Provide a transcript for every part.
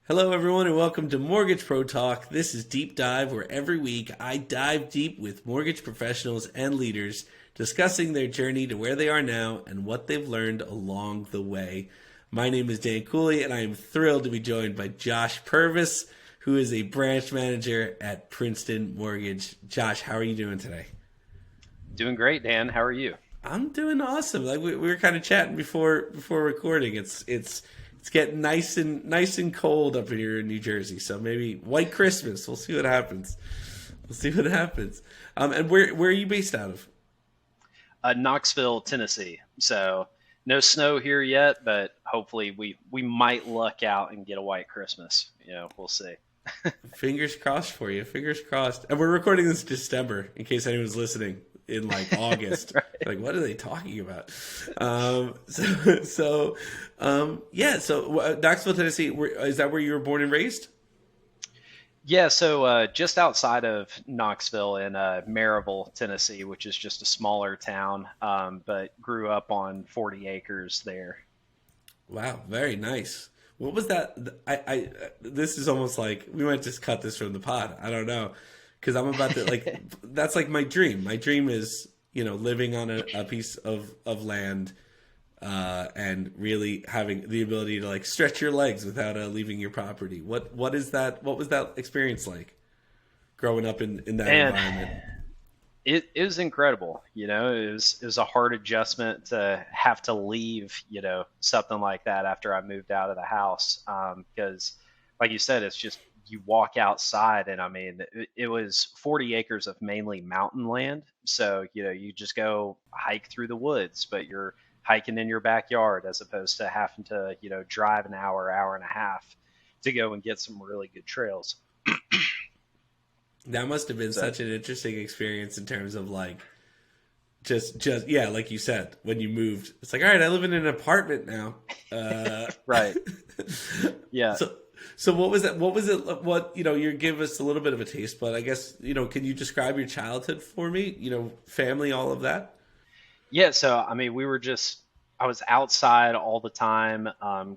Hello, everyone, and welcome to Mortgage Pro Talk. This is Deep Dive, where every week I dive deep with mortgage professionals and leaders discussing their journey to where they are now and what they've learned along the way. My name is Dan Cooley, and I am thrilled to be joined by Josh Purvis, who is a branch manager at Princeton Mortgage. Josh, how are you doing today? Doing great, Dan. How are you? I'm doing awesome. Like we were kind of chatting before recording. It's getting nice and cold up here in New Jersey. So maybe white Christmas. We'll see what happens. We'll see what happens. And where are you based out of? Knoxville, Tennessee. So no snow here yet, but hopefully we might luck out and get a white Christmas. We'll see. Fingers crossed for you. Fingers crossed. And we're recording this in December, in case anyone's listening in like August. Right. Like, what are they talking about? Yeah. So Knoxville, Tennessee. Is that where you were born and raised? Yeah, so just outside of Knoxville in Maryville, Tennessee, which is just a smaller town, but grew up on 40 acres there. Wow, very nice. What was that? This is almost like we might just cut this from the pod. I don't know, because I'm about to like that's like my dream. My dream is living on a piece of land, and really having the ability to like stretch your legs without leaving your property. What is that? What was that experience like growing up in that And environment? it was incredible. It was a hard adjustment to have to leave, something like that after I moved out of the house. Because, like you said, it's just you walk outside, and I mean, it was 40 acres of mainly mountain land. So, you just go hike through the woods, but you're hiking in your backyard as opposed to having to, drive an hour, hour and a half to go and get some really good trails. That must have been So, such an interesting experience in terms of like just yeah, like you said, when you moved, it's like, all right, I live in an apartment now. Uh, right. Yeah. so so what was that? What was it? What you give us a little bit of a taste, but I guess can you describe your childhood for me? Family, all of that. Yeah, so I mean, I was outside all the time.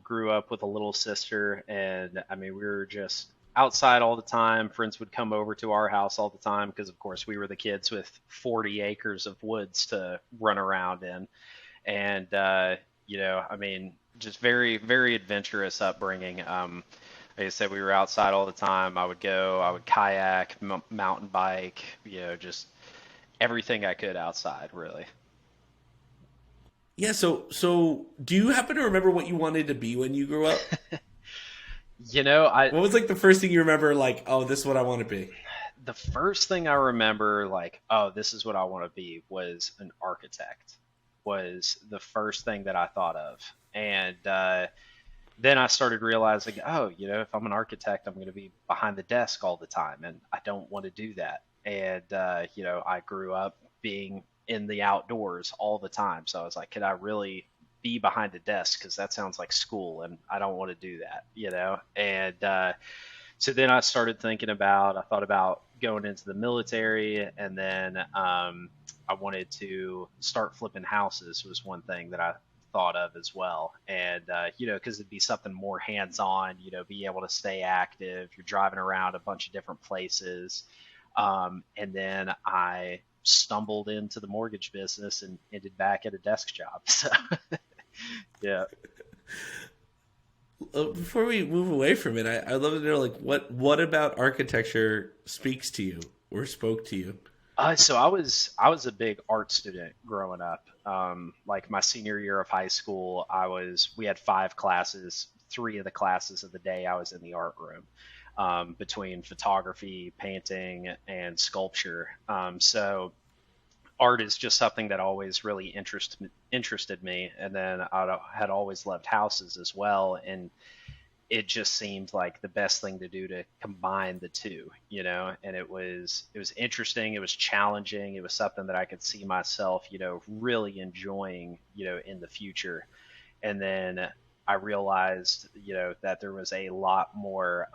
Grew up with a little sister, and I mean, we were just outside all the time. Friends would come over to our house all the time because, of course, we were the kids with 40 acres of woods to run around in. And, I mean, just very, very adventurous upbringing. Like I said, we were outside all the time. I would kayak, mountain bike, just everything I could outside, really. Yeah. So do you happen to remember what you wanted to be when you grew up? I What was like the first thing you remember? Like, oh, this is what I want to be. the first thing I remember, like, oh, this is what I want to be, was an architect. Was the first thing that I thought of, and then I started realizing, oh, if I'm an architect, I'm going to be behind the desk all the time, and I don't want to do that. And I grew up being in the outdoors all the time, so I was like, could I really be behind a desk? Because that sounds like school, and I don't want to do that. And so then I thought about going into the military, and then I wanted to start flipping houses was one thing that I thought of as well. And, because it'd be something more hands on, be able to stay active. You're driving around a bunch of different places. And then I stumbled into the mortgage business and ended back at a desk job. So, yeah. Before we move away from it, I'd love to know like what about architecture speaks to you or spoke to you. So I was a big art student growing up. Like my senior year of high school, we had 5 classes. 3 of the classes of the day I was in the art room, between photography, painting, and sculpture. So art is just something that always really interested me. And then I had always loved houses as well, and it just seemed like the best thing to do to combine the two, and it was interesting, it was challenging, it was something that I could see myself, really enjoying, in the future. And then I realized, that there was a lot more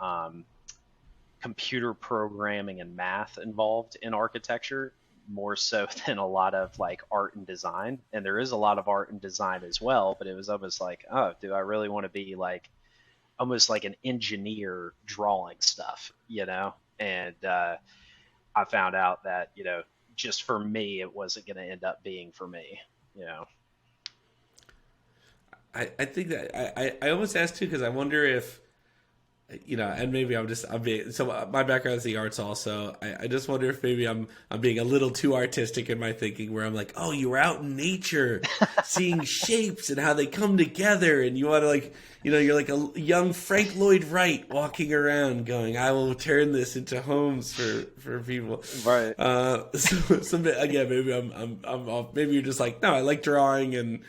computer programming and math involved in architecture, more so than a lot of like art and design. And there is a lot of art and design as well, but it was almost like, oh, do I really want to be like almost like an engineer drawing stuff, and I found out that, just for me, it wasn't going to end up being for me, you know. I think that I almost asked too because I wonder if and maybe I'm being so my background is the arts also. I just wonder if maybe I'm being a little too artistic in my thinking where I'm like, oh, you were out in nature, seeing shapes and how they come together, and you want to like, you're like a young Frank Lloyd Wright walking around, going, I will turn this into homes for people. Right. So again, maybe I'm off. Maybe you're just like, no, I like drawing and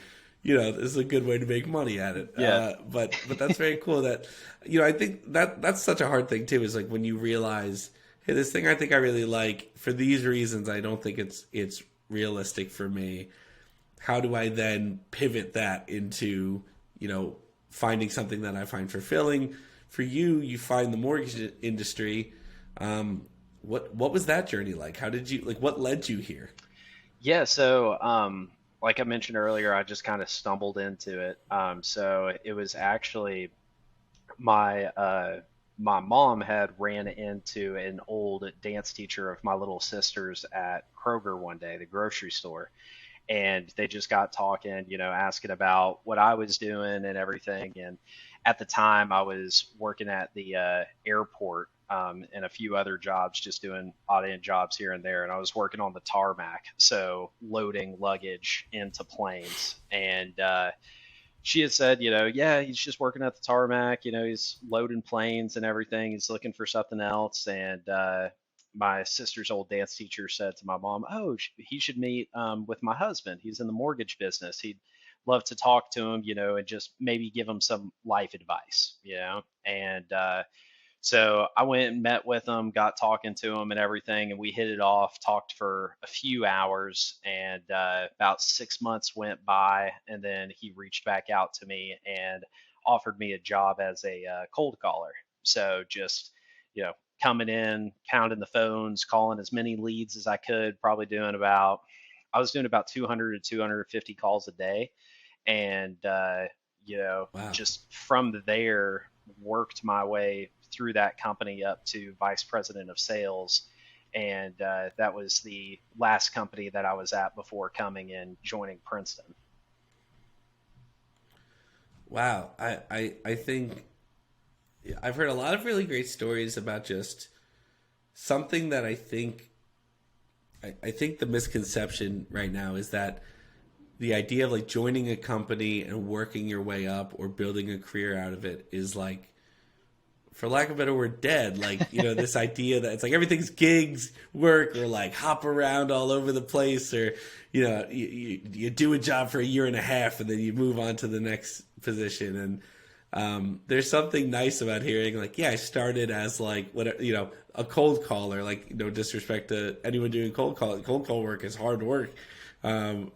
this is a good way to make money at it. Yeah. But that's very cool that, I think that's such a hard thing too, is like when you realize, hey, this thing I think I really like for these reasons, I don't think it's realistic for me. How do I then pivot that into, finding something that I find fulfilling? For you find the mortgage industry. What was that journey like? How did you, like, what led you here? Yeah. So, like I mentioned earlier, I just kind of stumbled into it. So it was actually my mom had ran into an old dance teacher of my little sister's at Kroger one day, the grocery store, and they just got talking, asking about what I was doing and everything. And at the time, I was working at the airport, and a few other jobs, just doing odd end jobs here and there. And I was working on the tarmac, so loading luggage into planes. And she had said, yeah, he's just working at the tarmac, he's loading planes and everything. He's looking for something else. And my sister's old dance teacher said to my mom, oh, he should meet with my husband. He's in the mortgage business. He'd love to talk to him, and just maybe give him some life advice, And so I went and met with him, got talking to him and everything, and we hit it off, talked for a few hours, and about 6 months went by, and then he reached back out to me and offered me a job as a cold caller. So just, coming in, counting the phones, calling as many leads as I could, probably I was doing about 200 to 250 calls a day. And, Wow. just from there, worked my way through that company up to vice president of sales. And that was the last company that I was at before coming and joining Princeton. Wow. I think I've heard a lot of really great stories about just something that I think the misconception right now is that the idea of like joining a company and working your way up or building a career out of it is like, for lack of a better word, dead. Like, this idea that it's like everything's gigs work or like hop around all over the place, or, you do a job for a year and a half and then you move on to the next position. And there's something nice about hearing like, yeah, I started as like, whatever, a cold caller, like, no disrespect to anyone doing cold call. Cold call work is hard work.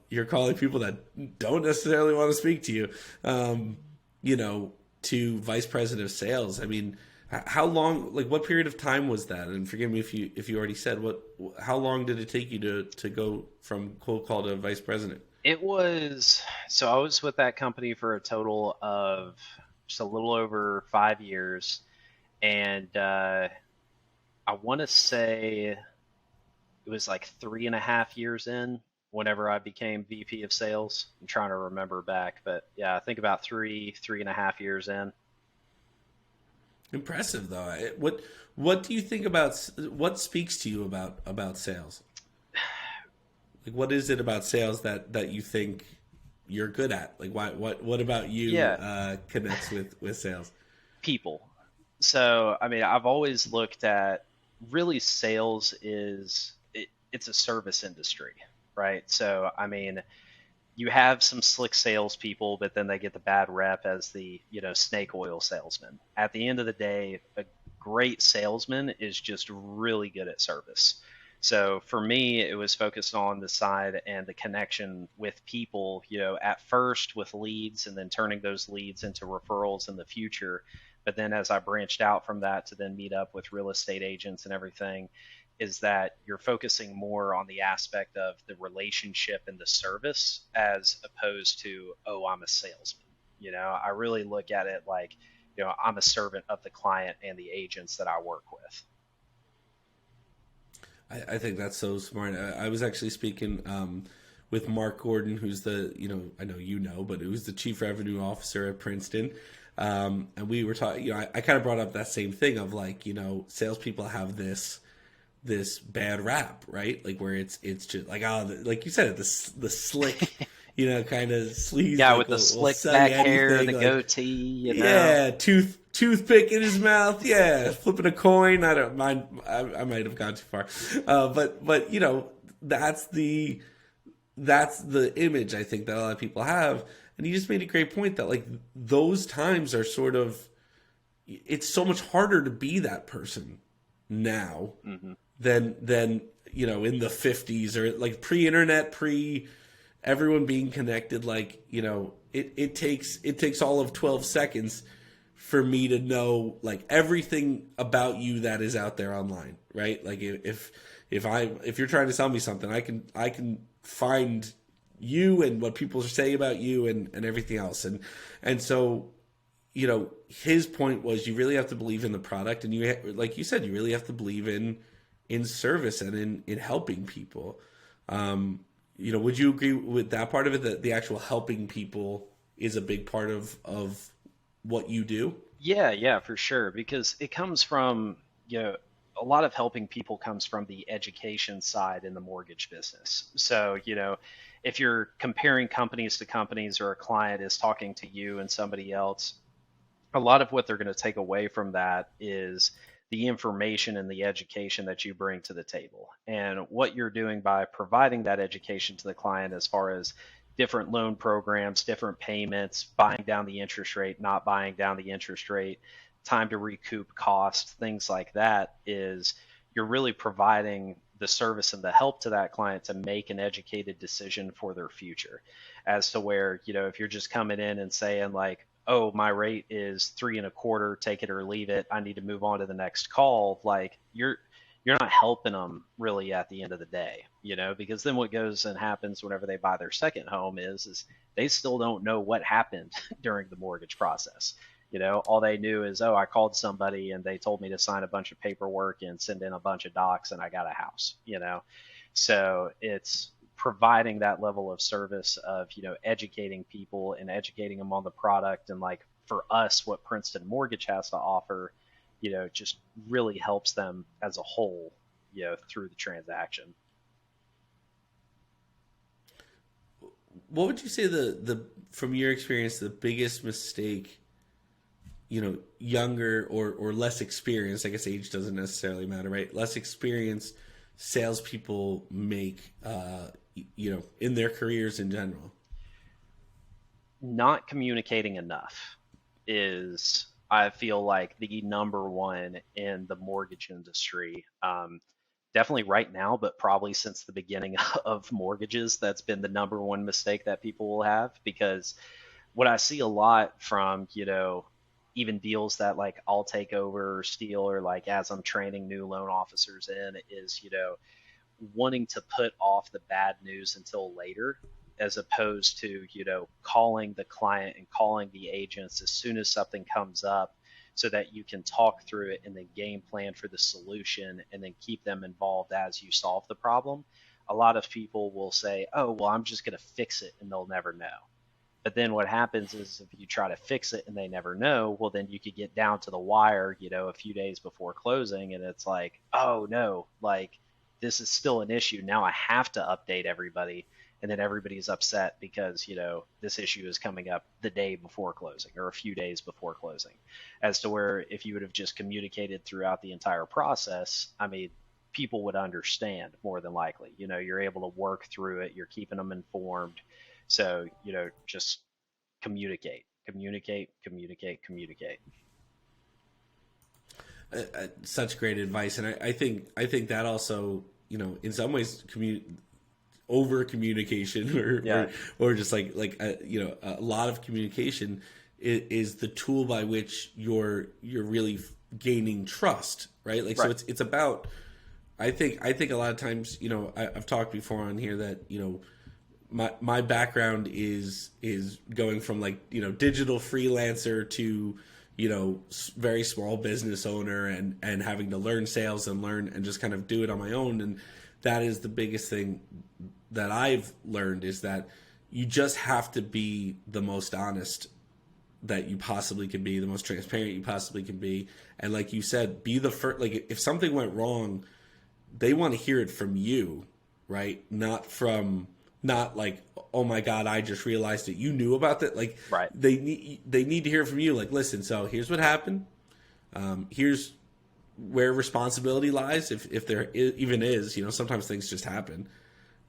You're calling people that don't necessarily want to speak to you, to vice president of sales. I mean, how long, like what period of time was that? And forgive me if you already said how long did it take you to go from cold call to vice president? So I was with that company for a total of just a little over 5 years. And I want to say it was like 3.5 years in whenever I became VP of sales. I'm trying to remember back, but yeah, I think about 3.5 years in. Impressive though. What do you think about, what speaks to you about sales? Like, what is it about sales that you think you're good at? Like, what about you Yeah, connects with sales? people. So, I mean, I've always looked at really it's a service industry, right? So, I mean, you have some slick salespeople, but then they get the bad rep as the, snake oil salesman. At the end of the day, a great salesman is just really good at service. So for me, it was focused on the side and the connection with people, at first with leads and then turning those leads into referrals in the future. But then as I branched out from that to then meet up with real estate agents and everything, is that you're focusing more on the aspect of the relationship and the service as opposed to, oh, I'm a salesman. I really look at it like I'm a servant of the client and the agents that I work with. I think that's so smart. I was actually speaking with Mark Gordon, who's the, I know but who's the chief revenue officer at Princeton. And we were talking, I kind of brought up that same thing of like, salespeople have this bad rap, right? Like where it's just like, like you said, the slick, kind of sleaze. Yeah, like, with the will slick sell back you hair, anything, the like, goatee, yeah, toothpick in his mouth, yeah, flipping a coin. I don't mind. I might have gone too far, but that's the image I think that a lot of people have. And you just made a great point that like those times are sort of, it's so much harder to be that person now Mm-hmm. than in the 50s or like pre-internet, everyone being connected. Like it takes all of 12 seconds for me to know like everything about you that is out there online, right? Like if you're trying to sell me something, I can find you and what people are saying about you and everything else. And so, his point was you really have to believe in the product, and you, like you said, you really have to believe in service and in helping people. Would you agree with that part of it, that the actual helping people is a big part of what you do? Yeah, for sure. Because it comes from, a lot of helping people comes from the education side in the mortgage business. So, if you're comparing companies to companies, or a client is talking to you and somebody else, a lot of what they're going to take away from that is the information and the education that you bring to the table, and what you're doing by providing that education to the client as far as different loan programs, different payments, buying down the interest rate, not buying down the interest rate, time to recoup costs, things like that. Is you're really providing the service and the help to that client to make an educated decision for their future, as to where, if you're just coming in and saying like, oh, my rate is 3.25, take it or leave it, I need to move on to the next call, like you're not helping them really at the end of the day, because then what goes and happens whenever they buy their second home is they still don't know what happened during the mortgage process. All they knew is, oh, I called somebody and they told me to sign a bunch of paperwork and send in a bunch of docs and I got a house. So it's providing that level of service of, educating people and educating them on the product. And like for us, what Princeton Mortgage has to offer, just really helps them as a whole, through the transaction. What would you say the from your experience the biggest mistake, younger or less experienced, I guess age doesn't necessarily matter, right? Less experienced salespeople make, in their careers in general? Not communicating enough is, I feel like, the number one in the mortgage industry. Definitely right now, but probably since the beginning of mortgages, that's been the number one mistake that people will have. Because what I see a lot from, even deals that like I'll take over or steal, or like as I'm training new loan officers in, is, wanting to put off the bad news until later, as opposed to, calling the client and calling the agents as soon as something comes up, so that you can talk through it and then game plan for the solution and then keep them involved as you solve the problem. A lot of people will say, oh, well, I'm just going to fix it, and they'll never know. But then what happens is, if you try to fix it and they never know, well, then you could get down to the wire, a few days before closing, and it's like, oh no, like this is still an issue. Now I have to update everybody, and then everybody's upset because, this issue is coming up the day before closing or a few days before closing. As to where, if you would have just communicated throughout the entire process, I mean, people would understand more than likely. You're able to work through it, you're keeping them informed. So, just communicate, communicate, communicate, communicate. Such great advice, and I think that also, in some ways, over communication Yeah. or just like a lot of communication is the tool by which you're really gaining trust, right? Like, so Right. it's about, I think a lot of times, I've talked before on here that, my background is going from like, digital freelancer to, very small business owner and having to learn sales and learn and just kind of do it on my own. And that is the biggest thing that I've learned, is that you just have to be the most honest that you possibly can be, the most transparent you possibly can be. And like you said, be the first. Like, if something went wrong, they want to hear it from you, right? Not like, oh my God, I just realized that you knew about that. Like, Right. they need to hear from you. Like, listen, so here's what happened. Here's where responsibility lies, if there even is. Sometimes things just happen.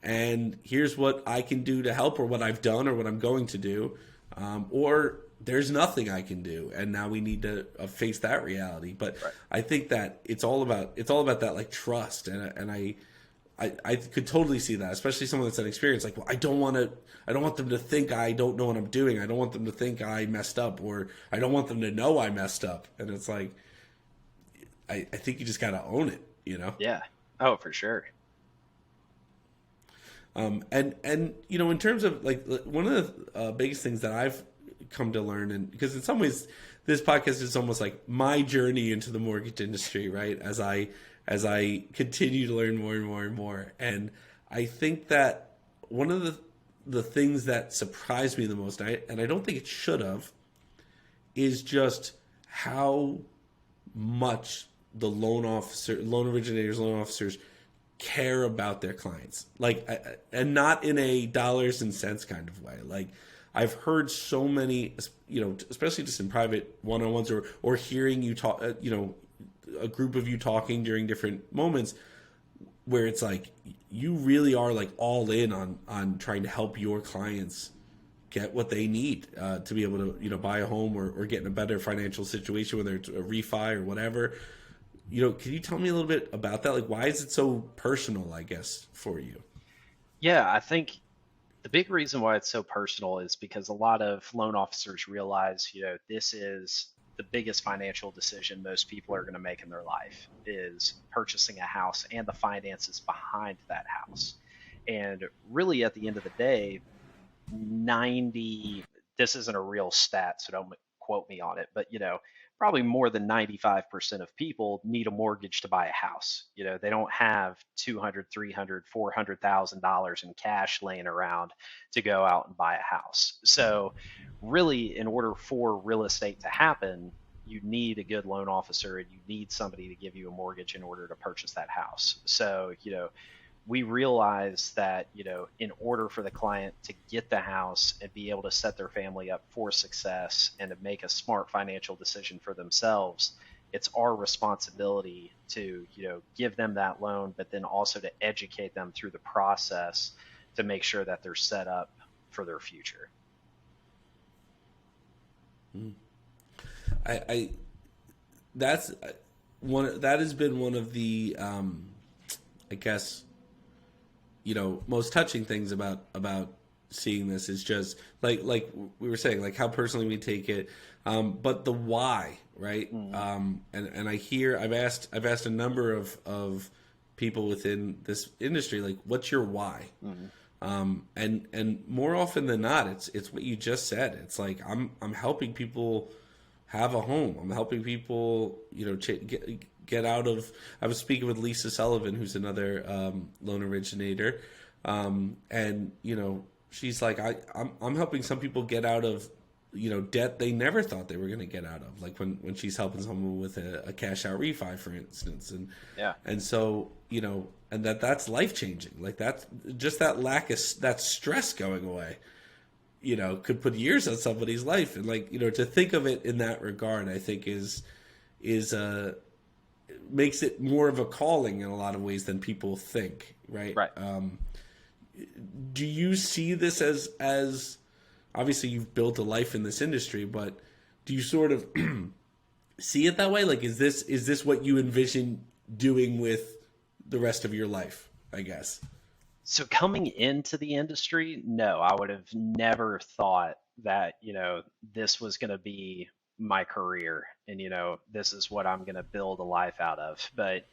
And here's what I can do to help, or what I've done, or what I'm going to do. Or there's nothing I can do, and now we need to face that reality. But Right. I think that it's all about that, like, trust, and I could totally see that, especially someone that's had experience. Like, well, I don't want them to think I don't know what I'm doing. I don't want them to think I messed up, or I don't want them to know I messed up. And it's like, I think you just got to own it, Yeah. Oh, for sure. And in terms of, like, one of the biggest things that I've come to learn, and because in some ways this podcast is almost like my journey into the mortgage industry, right? As I continue to learn more and more and more. And I think that one of the things that surprised me the most, and I don't think it should have, is just how much the loan originators, loan officers care about their clients. Like, and not in a dollars and cents kind of way. Like, I've heard so many, especially just in private one-on-ones, or hearing you talk, a group of you talking during different moments, where it's like, you really are, like, all in on trying to help your clients get what they need to be able to, buy a home, or get in a better financial situation, whether it's a refi or whatever. Can you tell me a little bit about that? Like, why is it so personal, I guess, for you? Yeah, I think the big reason why it's so personal is because a lot of loan officers realize, this is the biggest financial decision most people are going to make in their life, is purchasing a house and the finances behind that house. And really, at the end of the day, 90, this isn't a real stat, so don't quote me on it, but probably more than 95% of people need a mortgage to buy a house. They don't have 200, 300, $400,000 in cash laying around to go out and buy a house. So really, in order for real estate to happen, you need a good loan officer, and you need somebody to give you a mortgage in order to purchase that house. So, we realize that, in order for the client to get the house and be able to set their family up for success and to make a smart financial decision for themselves, it's our responsibility to, give them that loan, but then also to educate them through the process to make sure that they're set up for their future. I that has been one of the I guess, most touching things about seeing this, is just like we were saying, like, how personally we take it, but the why, right? And I've asked a number of people within this industry, like, what's your why? And more often than not, it's what you just said. It's like, I'm helping people have a home. I'm helping people, get out of. I was speaking with Lisa Sullivan, who's another loan originator, and she's like, I'm helping some people get out of debt they never thought they were going to get out of, like when she's helping someone with a cash out refi, for instance, and so and that's life changing. Like, that's just that lack of that stress going away. Could put years on somebody's life, and to think of it in that regard, I think is makes it more of a calling in a lot of ways than people think, right? Right. Do you see this as obviously you've built a life in this industry, but do you sort of see it that way? Like, is this what you envision doing with the rest of your life, I guess? So coming into the industry, no, I would have never thought that, this was going to be my career, and, this is what I'm going to build a life out of. But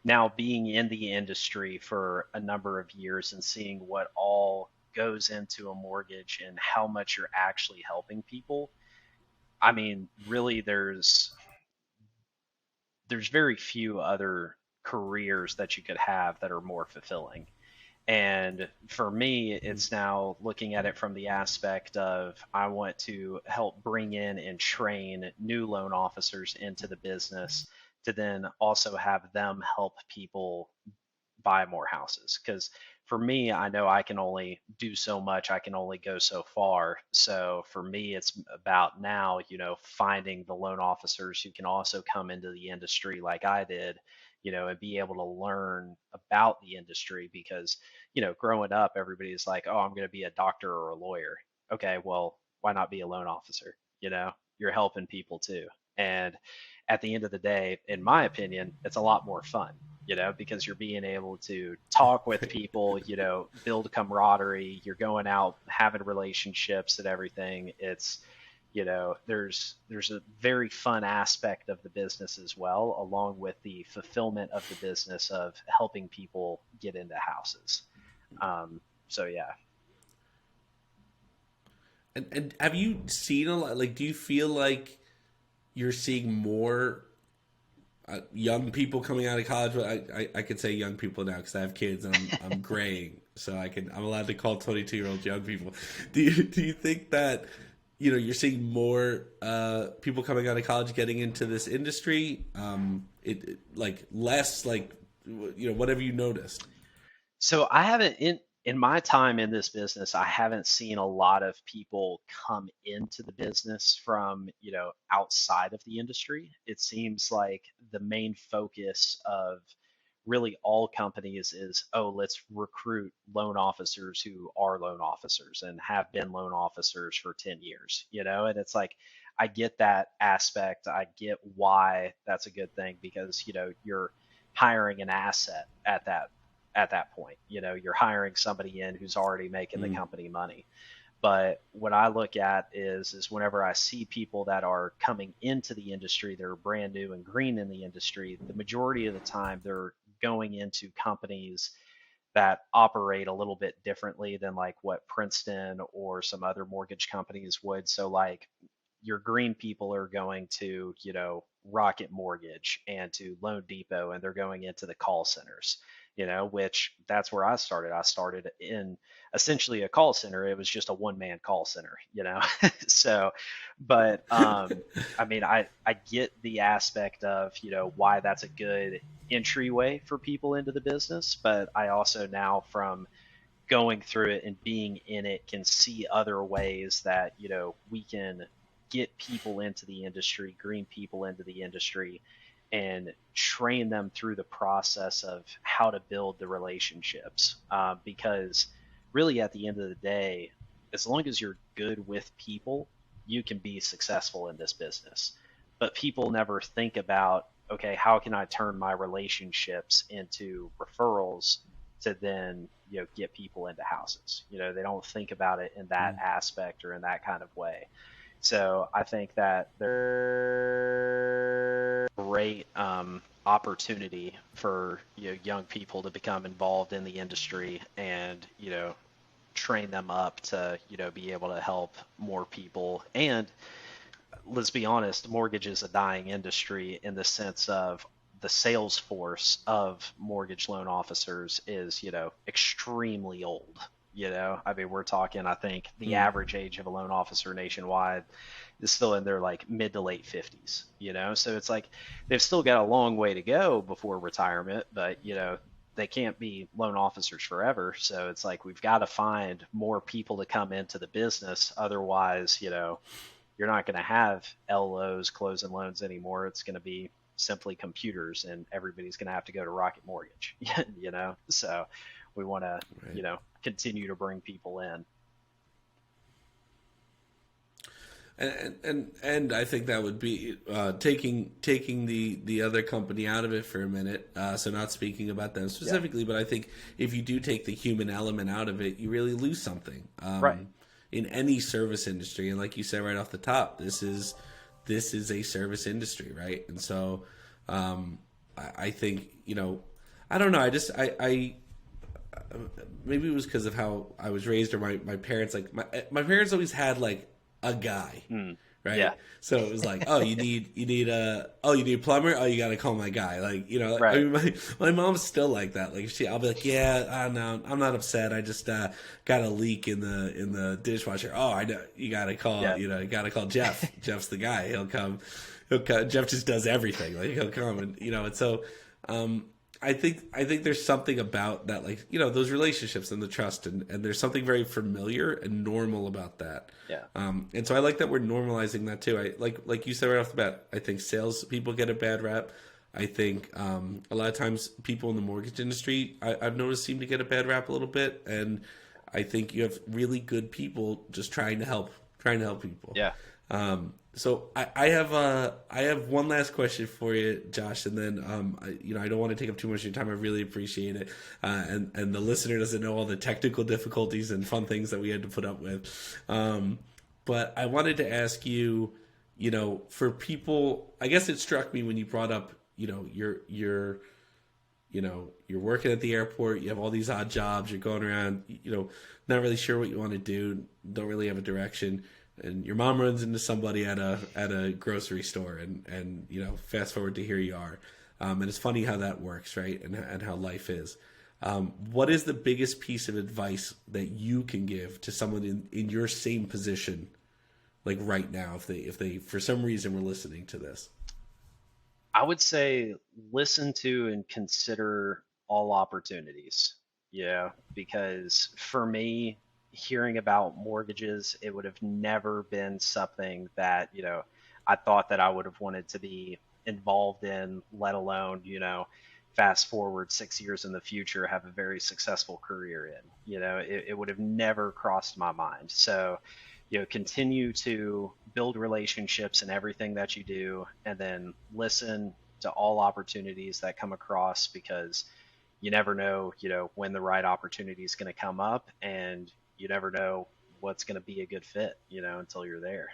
now, being in the industry for a number of years and seeing what all goes into a mortgage and how much you're actually helping people, I mean, really, there's very few other careers that you could have that are more fulfilling. And for me, it's now looking at it from the aspect of I want to help bring in and train new loan officers into the business to then also have them help people buy more houses. Because for me, I know I can only do so much, I can only go so far. So for me, it's about now, finding the loan officers who can also come into the industry like I did, and be able to learn about the industry. Because, growing up, everybody's like, oh, I'm going to be a doctor or a lawyer. Okay, well, why not be a loan officer? You're helping people too. And at the end of the day, in my opinion, it's a lot more fun, because you're being able to talk with people, build camaraderie, you're going out having relationships and everything. It's, there's a very fun aspect of the business as well, along with the fulfillment of the business of helping people get into houses. So yeah. And have you seen a lot? Like, do you feel like you're seeing more young people coming out of college? But I could say young people now because I have kids and I'm graying, so I'm allowed to call 22-year-olds young people. Do you think that you're seeing more people coming out of college getting into this industry? Like less like what have you noticed? So I haven't in my time in this business, I haven't seen a lot of people come into the business from, outside of the industry. It seems like the main focus of really all companies is, oh, let's recruit loan officers who are loan officers and have been loan officers for 10 years, and it's like, I get that aspect. I get why that's a good thing because, you're hiring an asset at that point. You're hiring somebody in who's already making the company money. But what I look at is whenever I see people that are coming into the industry, they're brand new and green in the industry, the majority of the time they're going into companies that operate a little bit differently than like what Princeton or some other mortgage companies would. So like your green people are going to, Rocket Mortgage and to Loan Depot, and they're going into the call centers, which that's where I started. I started in essentially a call center. It was just a one-man call center, so, but I mean, I get the aspect of, why that's a good entryway for people into the business, but I also now from going through it and being in it can see other ways that, we can get people into the industry, green people into the industry, and train them through the process of how to build the relationships. Because really, at the end of the day, as long as you're good with people, you can be successful in this business. But people never think about, okay, how can I turn my relationships into referrals to then, get people into houses? They don't think about it in that aspect or in that kind of way. So I think that there's a great opportunity for young people to become involved in the industry and train them up to be able to help more people. And let's be honest, mortgage is a dying industry in the sense of the sales force of mortgage loan officers is extremely old. I mean, we're talking, I think the average age of a loan officer nationwide is still in their like mid to late 50s, so it's like they've still got a long way to go before retirement, but they can't be loan officers forever. So it's like we've got to find more people to come into the business. Otherwise, you're not going to have LOs closing loans anymore. It's going to be simply computers and everybody's going to have to go to Rocket Mortgage, so we want to, Right. continue to bring people in. And I think that would be taking the other company out of it for a minute. So not speaking about them Yeah. specifically, but I think if you do take the human element out of it, you really lose something. Right. In any service industry, and like you said right off the top, this is a service industry, right? And so I think I don't know. I maybe it was because of how I was raised or my parents, like my parents always had like a guy, right? Yeah. So it was like, oh, you need a plumber. Oh, you got to call my guy. Like, I Right. mean, my mom's still like that. Like, I'll be like, yeah, I know, I'm not upset. I just got a leak in the dishwasher. Oh, I know. Yeah. You got to call Jeff. Jeff's the guy. He'll come. He'll come. Jeff just does everything. Like, he'll come, and so. I think there's something about that, like, those relationships and the trust, and there's something very familiar and normal about that. Yeah. And so I like that we're normalizing that too. I like you said right off the bat. I think sales people get a bad rap. I think a lot of times people in the mortgage industry, I've noticed, seem to get a bad rap a little bit. And I think you have really good people just trying to help people. Yeah. So I have one last question for you, Josh, and then I don't want to take up too much of your time. I really appreciate it, and the listener doesn't know all the technical difficulties and fun things that we had to put up with. But I wanted to ask you, for people, I guess it struck me when you brought up, you're working at the airport, you have all these odd jobs, you're going around, not really sure what you want to do, don't really have a direction. And your mom runs into somebody at a grocery store, and fast forward to here you are, and it's funny how that works, right? And how life is. What is the biggest piece of advice that you can give to someone in your same position, like right now, if they for some reason were listening to this? I would say listen to and consider all opportunities. Yeah, because for me, hearing about mortgages, it would have never been something that, I thought that I would have wanted to be involved in, let alone, fast forward 6 years in the future, have a very successful career in. It would have never crossed my mind. So, continue to build relationships in everything that you do, and then listen to all opportunities that come across, because you never know, when the right opportunity is going to come up, and you never know what's going to be a good fit, until you're there.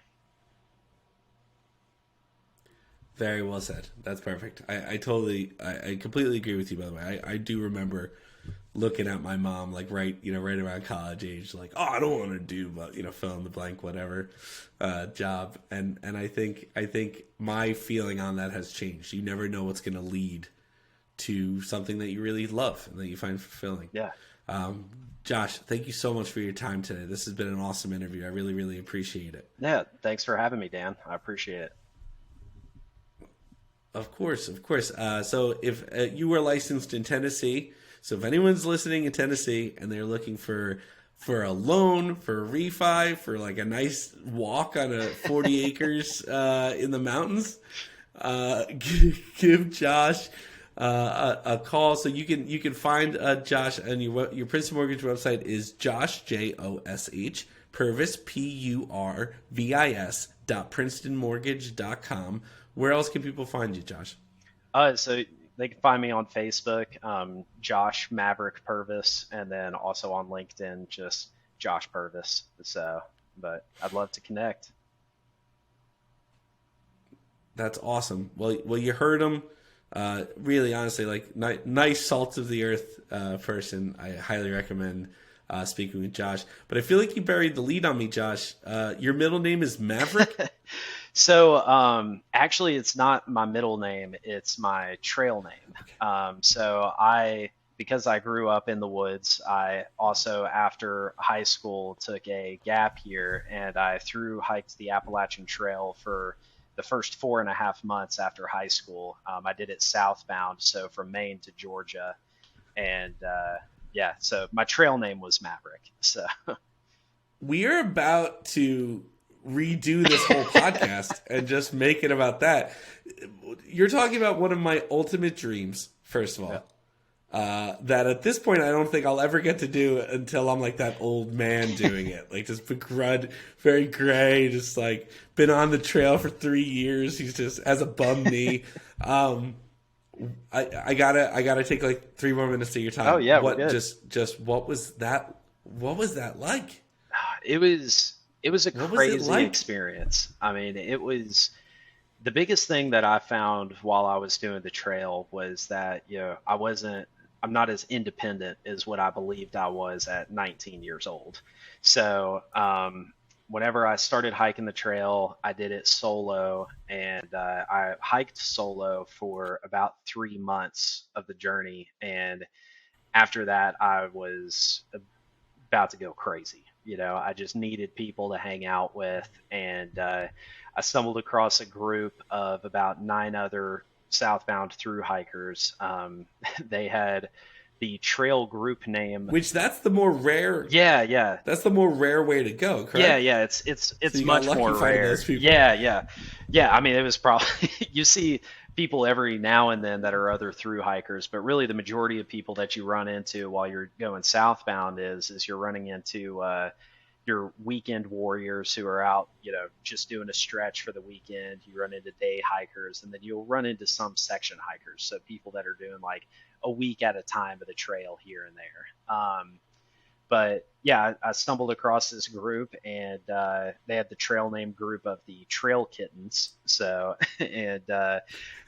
Very well said. That's perfect. I completely agree with you, by the way. I do remember looking at my mom, like, right around college age, like, oh, I don't want to do, but, fill in the blank, whatever, job. And I think my feeling on that has changed. You never know what's going to lead to something that you really love and that you find fulfilling. Yeah. Josh, thank you so much for your time today. This has been an awesome interview. I really, really appreciate it. Yeah. Thanks for having me, Dan. I appreciate it. Of course, of course. So if you were licensed in Tennessee, so if anyone's listening in Tennessee and they're looking for a loan, for a refi, for like a nice walk on a 40 acres in the mountains, give Josh a call. So you can find Josh, and your Princeton Mortgage website is Josh, Josh, Purvis, Purvis.princetonmortgage.com. Where else can people find you, Josh? So they can find me on Facebook, Josh Maverick Purvis, and then also on LinkedIn, just Josh Purvis. So, but I'd love to connect. That's awesome. Well, you heard him. Really, honestly, like nice salt of the earth person. I highly recommend speaking with Josh. But I feel like you buried the lead on me, Josh. Your middle name is Maverick. So actually, it's not my middle name; it's my trail name. Because I grew up in the woods, I also, after high school, took a gap year, and I hiked the Appalachian Trail for the first 4.5 months after high school. I did it southbound, so from Maine to Georgia, and yeah, so my trail name was Maverick. So we're about to redo this whole podcast and just make it about that. You're talking about one of my ultimate dreams, first of all. Yeah. That at this point I don't think I'll ever get to do until I'm like that old man doing it. Like just begrud, very gray, just like been on the trail for 3 years. He's just has a bum knee. I gotta take like 3 more minutes of your time. Oh yeah, what we're good. just what was that like? It was a crazy experience. I mean, it was the biggest thing that I found while I was doing the trail was that, I'm not as independent as what I believed I was at 19 years old. So, whenever I started hiking the trail, I did it solo, and I hiked solo for about 3 months of the journey. And after that, I was about to go crazy. I just needed people to hang out with, and I stumbled across a group of about 9 other southbound through hikers. They had the trail group name. Which that's the more rare. Yeah, yeah. That's the more rare way to go, Yeah, correct? yeah, So it's you got much lucky more finding rare. those people. Yeah, yeah, yeah. I mean, it was probably you see people every now and then that are other through hikers, but really the majority of people that you run into while you're going southbound is you're running into your weekend warriors who are out, just doing a stretch for the weekend. You run into day hikers, and then you'll run into some section hikers, so people that are doing like a week at a time of the trail here and there. But yeah, I stumbled across this group, and they had the trail name group of the Trail Kittens. So, and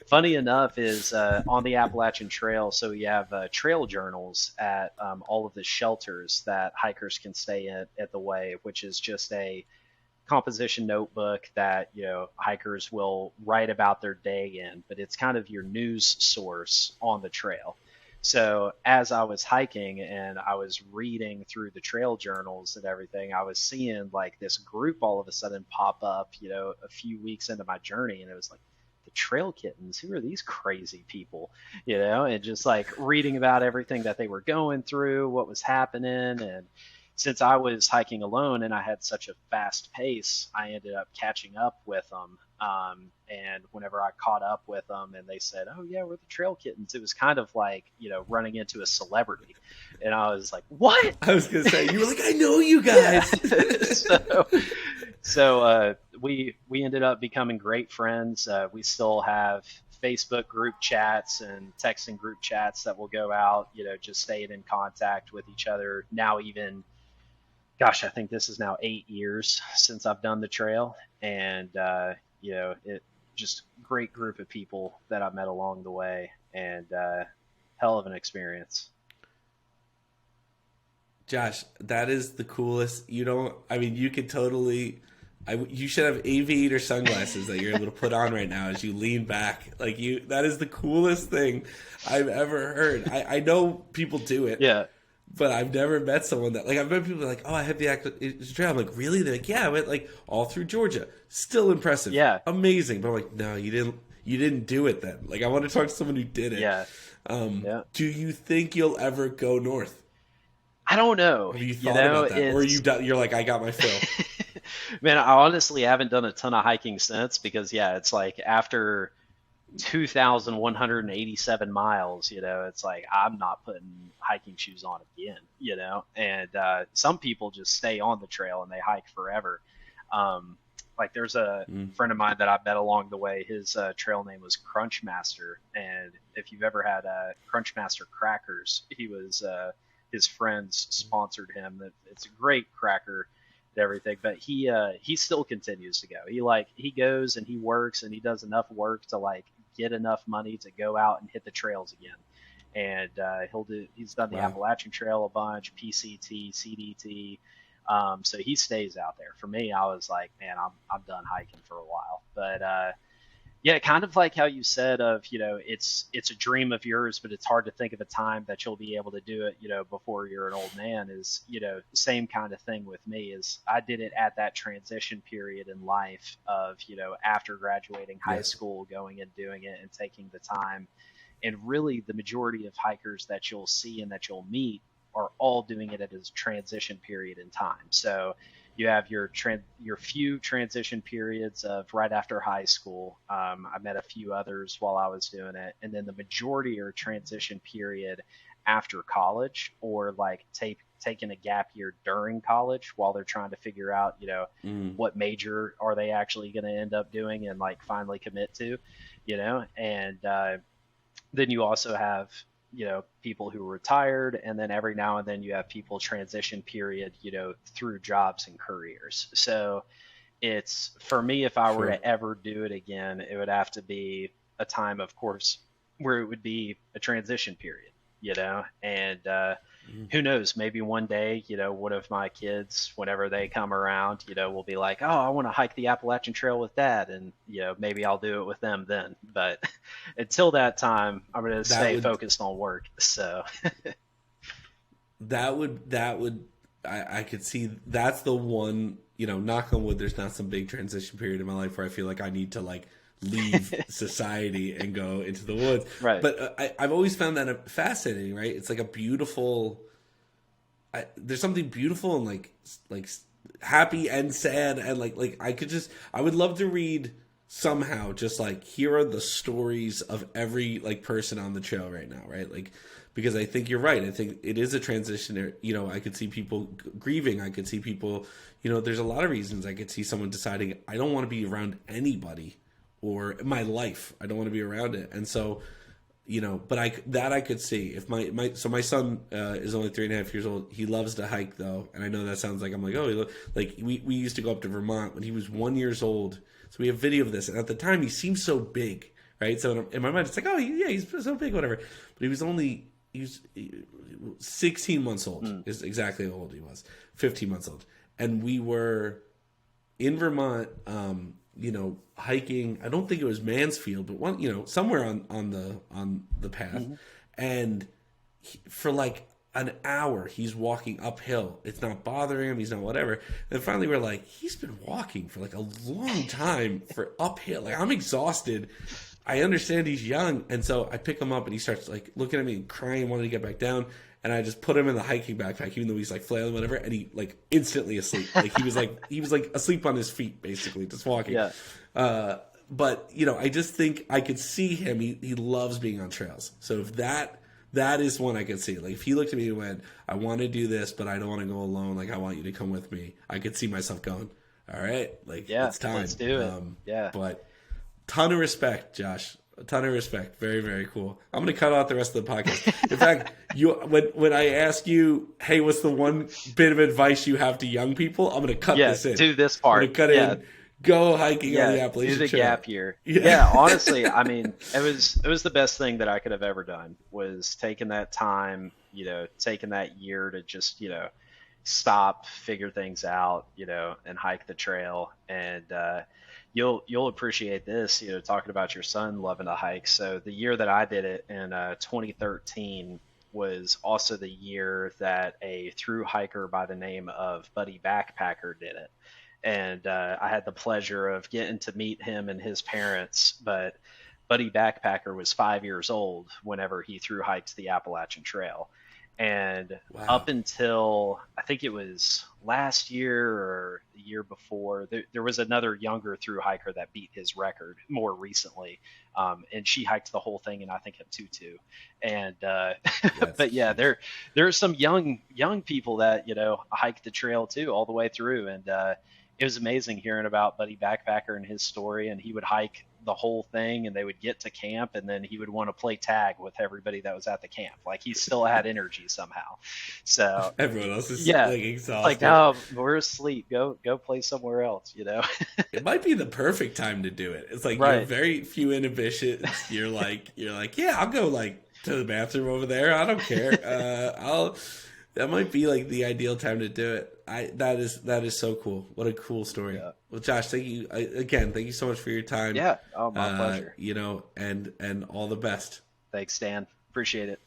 funny enough is on the Appalachian Trail, so you have trail journals at all of the shelters that hikers can stay at the way, which is just a composition notebook that hikers will write about their day in, but it's kind of your news source on the trail. So as I was hiking and I was reading through the trail journals and everything, I was seeing like this group all of a sudden pop up, a few weeks into my journey, and it was like, the Trail Kittens, who are these crazy people, and just like reading about everything that they were going through, what was happening. And since I was hiking alone and I had such a fast pace, I ended up catching up with them. And whenever I caught up with them and they said, "Oh yeah, we're the Trail Kittens," it was kind of like, running into a celebrity. And I was like, "What?" I was gonna say, you were like, I know you guys. So we ended up becoming great friends. We still have Facebook group chats and texting group chats that will go out, just staying in contact with each other. Now even, gosh, I think this is now 8 years since I've done the trail, and it just great group of people that I've met along the way, and hell of an experience. Josh, that is the coolest. I mean, you could totally. You should have aviator sunglasses that you're able to put on right now as you lean back. Like that is the coolest thing I've ever heard. I know people do it. Yeah. But I've never met someone that, like, I've met people like, oh, I have the trail. I'm like, really? They're like, yeah, I went like all through Georgia. Still impressive. Yeah. Amazing. But I'm like, no, you didn't do it then. Like, I want to talk to someone who did it. Yeah. Do you think you'll ever go north? I don't know. Have you thought about that? Or you're like, I got my fill? Man, I honestly haven't done a ton of hiking since because, yeah, it's like after 2,187 miles, it's like I'm not putting hiking shoes on again, and some people just stay on the trail and they hike forever. Like there's a friend of mine that I met along the way. His trail name was Crunchmaster, and if you've ever had Crunchmaster crackers, he was his friends sponsored him. It's a great cracker and everything, but he still continues to go. He goes and he works and he does enough work to like get enough money to go out and hit the trails again. And he's done the Appalachian Trail a bunch, PCT, CDT. So he stays out there. For me, I was like, man, I'm done hiking for a while. But yeah, kind of like how you said of, it's a dream of yours, but it's hard to think of a time that you'll be able to do it, before you're an old man is, same kind of thing with me is I did it at that transition period in life of, after graduating high school, going and doing it and taking the time. And really the majority of hikers that you'll see and that you'll meet are all doing it at a transition period in time. So you have your few transition periods of right after high school. I met a few others while I was doing it. And then the majority are transition period after college or like taking a gap year during college while they're trying to figure out, what major are they actually going to end up doing and like finally commit to, and then you also have people who are retired, and then every now and then you have people transition period, through jobs and careers. So it's for me, if I were to ever do it again, it would have to be a time, of course, where it would be a transition period. you know, and who knows, maybe one day, you know, one of my kids, whenever they come around, you know, will be like, oh, I want to hike the Appalachian Trail with dad. And, you know, maybe I'll do it with them then. But until that time, I'm going to That stay would focused on work. So, that would I could see that's the one, you know, knock on wood, there's not some big transition period in my life where I feel like I need to like leave society and go into the woods. right. But I've always found that fascinating, right? It's like a beautiful, there's something beautiful and like happy and sad and like I would love to read somehow just like here are the stories of every like person on the trail right now, right? Like because I think you're right. I think it is a transition. You know, I could see people grieving. I could see people, you know, there's a lot of reasons. I could see someone deciding I don't want to be around anybody or my life. I don't want to be around it. And so, you know, but I could see if my son is only 3.5 years old. He loves to hike though. And I know that sounds like I'm like, oh, like we used to go up to Vermont when he was 1 year old. So we have video of this. And at the time he seemed so big, right? So in my mind, it's like, oh yeah, he's so big, whatever. But he was 16 months old is exactly how old he was. 15 months old. And we were in Vermont, you know, hiking. I don't think it was Mansfield, but one, you know, somewhere on the path. Mm-hmm. And for like an hour, he's walking uphill. It's not bothering him. He's not whatever. And finally we're like, he's been walking for like a long time for uphill. Like I'm exhausted. I understand he's young. And so I pick him up and he starts like looking at me and crying, wanting to get back down. And I just put him in the hiking backpack, even though he's like flailing, whatever. And he like instantly asleep. Like he was like asleep on his feet, basically, just walking. Yeah. But you know, I just think I could see him. He loves being on trails. So if that is one I could see. Like if he looked at me and went, I want to do this, but I don't want to go alone. Like I want you to come with me. I could see myself going, all right, like it's time. Let's do it. Yeah. But ton of respect, Josh. A ton of respect. Very, very cool. I'm going to cut out the rest of the podcast. In fact, when I ask you, hey, what's the one bit of advice you have to young people? I'm going to cut this in. Do this part. I'm going to cut in. Go hiking on the Appalachian Trail. Do the gap year. Yeah. Honestly, I mean, it was the best thing that I could have ever done was taking that time, you know, taking that year to just, you know, stop, figure things out, you know, and hike the trail. And, you'll appreciate this, you know, talking about your son loving to hike. So the year that I did it in 2013 was also the year that a thru hiker by the name of Buddy Backpacker did it. And I had the pleasure of getting to meet him and his parents. But Buddy Backpacker was 5 years old whenever he thru hiked the Appalachian Trail. And up until I think it was last year or the year before, there was another younger thru hiker that beat his record more recently, and she hiked the whole thing in I think a 2.2. And but yeah, there's some young people that, you know, hike the trail too all the way through, and it was amazing hearing about Buddy Backpacker and his story. And he would hike the whole thing and they would get to camp and then he would want to play tag with everybody that was at the camp. Like he still had energy somehow. So everyone else is like exhausted. Like, no, we're asleep. Go play somewhere else, you know? It might be the perfect time to do it. It's like you have very few inhibitions. You're like, yeah, I'll go like to the bathroom over there. I don't care. That might be like the ideal time to do it. That is so cool. What a cool story. Yeah. Well, Josh, thank you again. Thank you so much for your time. Yeah. Oh, my pleasure. You know, and all the best. Thanks, Dan. Appreciate it.